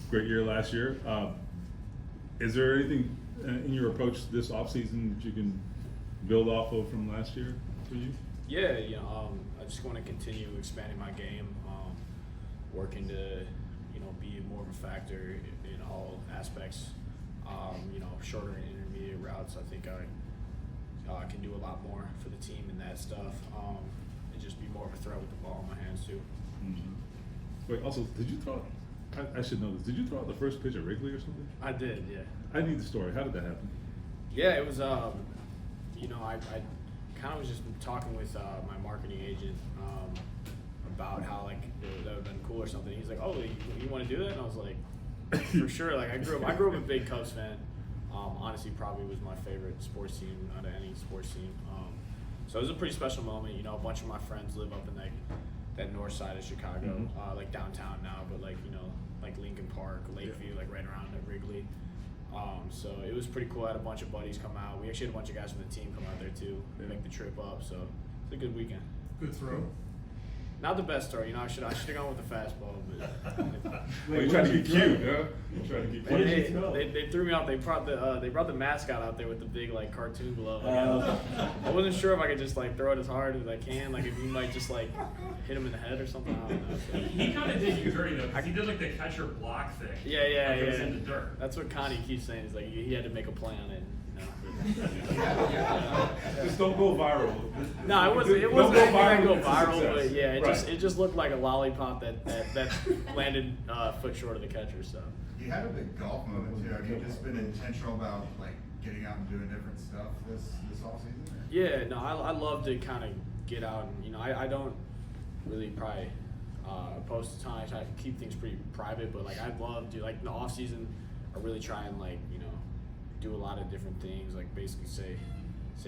great year last year. Is there anything in your approach this offseason that you can build off of from last year for you? Yeah, I just want to continue expanding my game, working to, be more of a factor in all aspects. Shorter and intermediate routes. I think I can do a lot more for the team in that stuff, and just be more of a threat with the ball in my hands too. Mm-hmm. Wait, also, did you throw? I should know this. Did you throw out the first pitch at Wrigley or something? I did, yeah. I need the story. How did that happen? Yeah, it was. I kind of was just talking with my marketing agent about how that would have been cool or something. He's like, "Oh, you want to do that?" And I was like, "For sure." Like I grew up a big Cubs fan. Honestly, probably was my favorite sports team out of any sports team. So it was a pretty special moment. A bunch of my friends live up in that north side of Chicago, like downtown now, but like Lincoln Park, Lakeview, like right around at Wrigley. So it was pretty cool. I had a bunch of buddies come out. We actually had a bunch of guys from the team come out there too, make the trip up. So it's a good weekend. Good throw. Not the best throw, I should have gone with the fastball, but Well, you tried to get cute, huh? You tried to get cute. they threw me off. They brought the mascot out there with the big cartoon glove. I wasn't sure if I could just throw it as hard as I can. If he might just hit him in the head or something. I don't know. He kind of did you dirty though, because he did the catcher block thing. Yeah. It was in the dirt. That's what Connie keeps saying. Is he had to make a play on it. Just don't go viral. No, it wasn't anything that go viral, but yeah, it just looked like a lollipop that landed a foot short of the catcher. So you had a big golf moment too. Have you just been intentional about getting out and doing different stuff this offseason? Yeah, no, I love to kind of get out and I don't really probably post a ton. I try to keep things pretty private, but I love to in the off season. I really try and do a lot of different things, basically say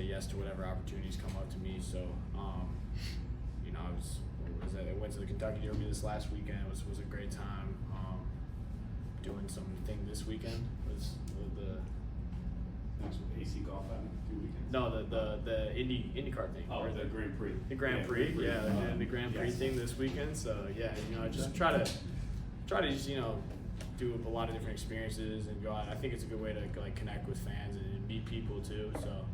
yes to whatever opportunities come up to me. So, I went to the Kentucky Derby this last weekend. It was a great time. Doing something this weekend was That's what the AC golf had a few weekends. No, the IndyCar thing. Oh, the Grand Prix. The Grand Prix, yeah, they're doing the Grand Prix thing this weekend. So yeah, I just try to just do a lot of different experiences and go out. I think it's a good way to connect with fans and meet people too. So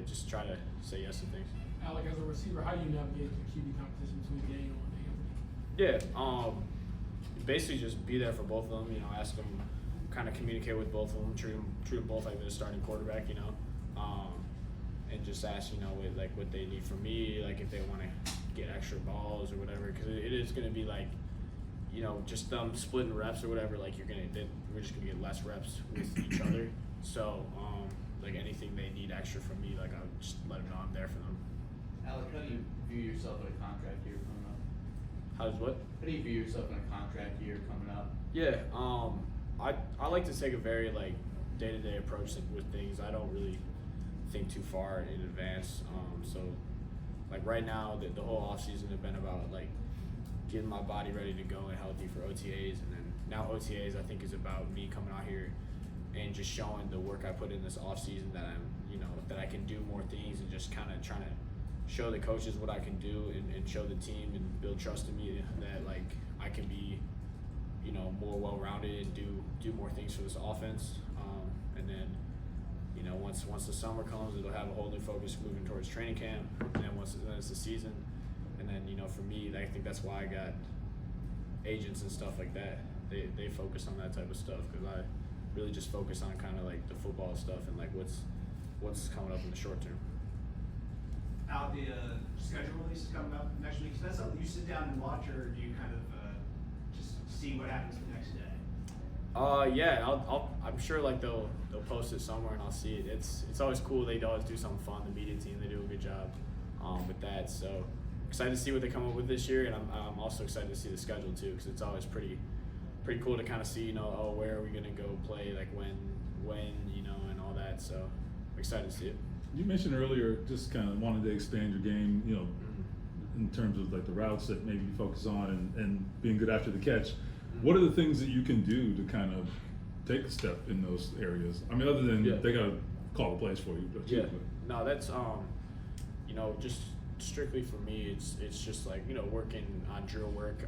just try to say yes to things. Alec, as a receiver, how do you navigate the QB competition between Daniel and Anthony? Yeah, basically just be there for both of them. Ask them, kind of communicate with both of them, treat them both like they're a starting quarterback. And just ask what they need from me, if they want to get extra balls or whatever, because it is going to be just them splitting reps or whatever. We're just gonna get less reps with each other. So anything they need extra from me, I'll just let them know I'm there for them. Alec, how do you view yourself in a contract year coming up? How do you view yourself in a contract year coming up? Yeah, I like to take a very day-to-day approach with things. I don't really think too far in advance. So right now, the whole off season has been about getting my body ready to go and healthy for OTAs, and then now OTAs I think is about me coming out here and just showing the work I put in this off season that I'm that I can do more things and just kind of trying to show the coaches what I can do and show the team and build trust in me that I can be more well-rounded and do more things for this offense, and then once the summer comes, it'll have a whole new focus moving towards training camp, and then then it's the season. And then, for me, I think that's why I got agents and stuff like that. They focus on that type of stuff, because I really just focus on kind of the football stuff and what's coming up in the short term. Out the schedule release is coming up next week. Is that something you sit down and watch, or do you kind of just see what happens the next day? Yeah, I'm sure they'll post it somewhere and I'll see it. It's always cool. They always do something fun. The media team, they do a good job with that. So excited to see what they come up with this year, and I'm also excited to see the schedule too, because it's always pretty cool to kind of see where are we gonna go play, when and all that. So I'm excited to see it. You mentioned earlier just kind of wanted to expand your game, in terms of the routes that maybe you focus on and being good after the catch. What are the things that you can do to kind of take a step in those areas? I mean, other than they gotta call the plays for you. But no, that's just strictly for me, it's just like, you know, working on drill work,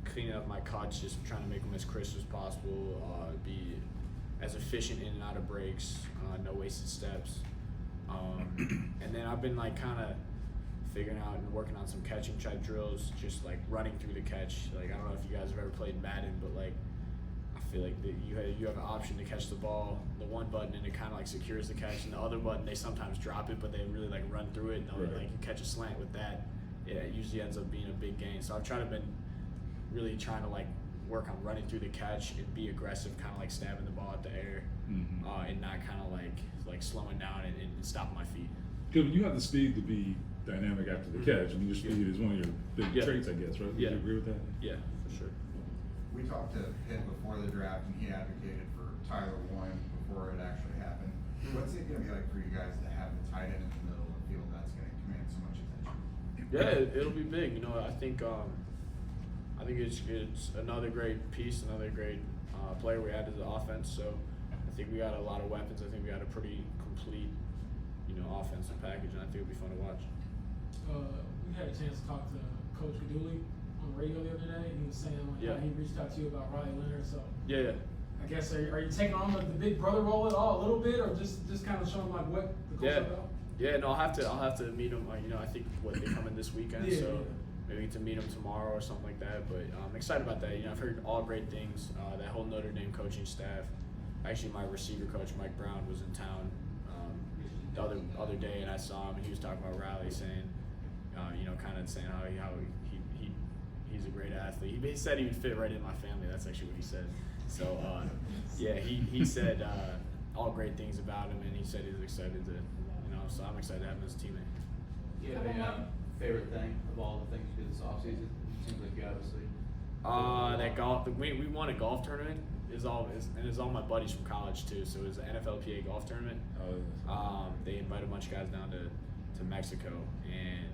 cleaning up my cuts, just trying to make them as crisp as possible, be as efficient in and out of breaks, no wasted steps. And then I've been like kind of figuring out and working on some catching type drills, just like running through the catch. Like, I don't know if you guys have ever played Madden, but like, I feel like you have an option to catch the ball, the one button, and it kind of like secures the catch, and the other button they sometimes drop it, but they really like run through it, and they'll like you catch a slant with that. Yeah, it usually ends up being a big gain. So I've been really trying to like work on running through the catch and be aggressive, kind of like stabbing the ball at the air, and not kind of like slowing down and stopping my feet. Because you have the speed to be dynamic after the catch. I mean, your speed is one of your big traits, I guess, right? Would you agree with that? Yeah, for sure. We talked to Pitt before the draft, and he advocated for Tyler Warren before it actually happened. What's it going to be like for you guys to have the tight end in the middle of the field that's going to command so much attention? Yeah, it'll be big. You know, I think it's another great piece, another great player we added to the offense. So I think we got a lot of weapons. I think we got a pretty complete, you know, offensive package, and I think it'll be fun to watch. We had a chance to talk to Coach Wrigley on the radio the other day, and he was saying like how he reached out to you about Riley Leonard. So yeah. I guess are you taking on like the big brother role at all, a little bit, or just kind of showing like what the Colts are about? Yeah, no, I'll have to meet him. You know, I think they come in this weekend, so maybe to meet him tomorrow or something like that. But I'm excited about that. You know, I've heard all great things. That whole Notre Dame coaching staff. Actually, my receiver coach Mike Brown was in town the other day, and I saw him, and he was talking about Riley, saying, you know, kind of saying how he's a great athlete. He said he would fit right in my family. That's actually what he said. So yeah, he said all great things about him, and he said he was excited to, you know. So I'm excited to have him as a teammate. You have a favorite thing of all the things you did this offseason? Seems like you obviously. That golf. We won a golf tournament. It's all my buddies from college too. So it was an NFLPA golf tournament. They invited a bunch of guys down to Mexico, and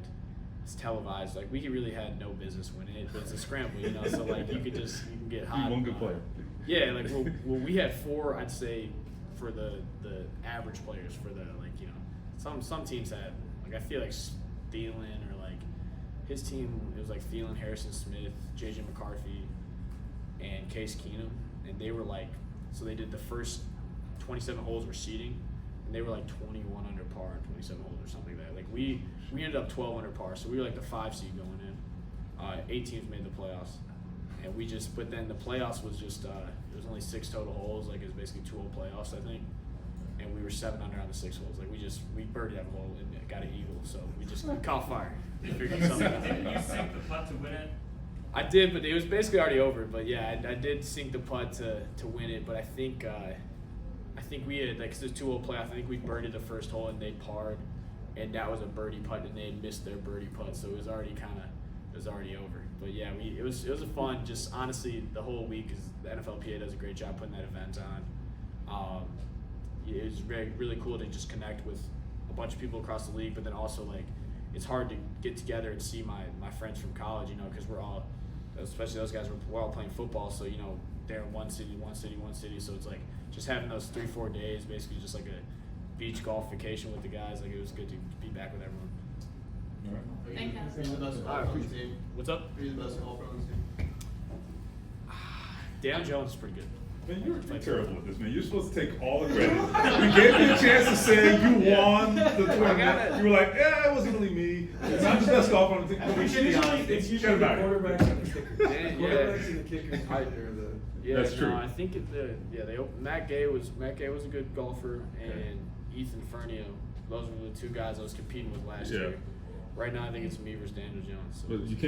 it's televised. Like, we really had no business winning it, but it's a scramble, you know. So like you can get hot. One good player. Yeah, like well, we had 4. I'd say for the average players, for the, like, you know, some teams had, like, I feel like Thielen, or like his team, it was like Thielen, Harrison Smith, JJ McCarthy, and Case Keenum. And they were like, so they did the first 27 holes were seeding, and they were like 21 under par in 27 holes or something like that. Like we ended up 12 under par, so we were like the 5 seed going in. 8 teams made the playoffs, and but then the playoffs was just it was only 6 total holes. Like, it was basically 2-hole playoffs, I think. And we were 7 under on the 6 holes. Like, we birdied that hole and got an eagle, so we caught fire. We figured something out. Didn't you sink the putt to win it? I did, but it was basically already over. But yeah, I did sink the putt to win it. But I think we had, like, 'cause it's a 2-hole playoff. I think we birdied the first hole and they parred, and that was a birdie putt, and they had missed their birdie putt, so it was already over. But yeah, it was a fun. Just honestly, the whole week is the NFLPA does a great job putting that event on. It was really cool to just connect with a bunch of people across the league, but then also, like, it's hard to get together and see my friends from college, you know, because we're all, especially those guys, we're all playing football, so, you know, they're in one city, so it's like just having those 3-4 days, basically just like a beach golf vacation with the guys. Like, it was good to be back with everyone. All right. Thank you. Who's the best golfer on the team? What's up? Who's the best golfer on the team? Dan Jones is pretty good. Man, you're terrible with this, man. You're supposed to take all the credit. We gave you a chance to say you won the tournament. You were like, yeah, it wasn't really me. It's not the best golfer on the team. It's usually the quarterbacks and the kickers. Quarterbacks and the kickers. That's true. I think they opened, Matt Gay was a good golfer, and Ethan Fernio. Those were the 2 guys I was competing with last year. Right now, I think it's me versus Daniel Jones. So But you can't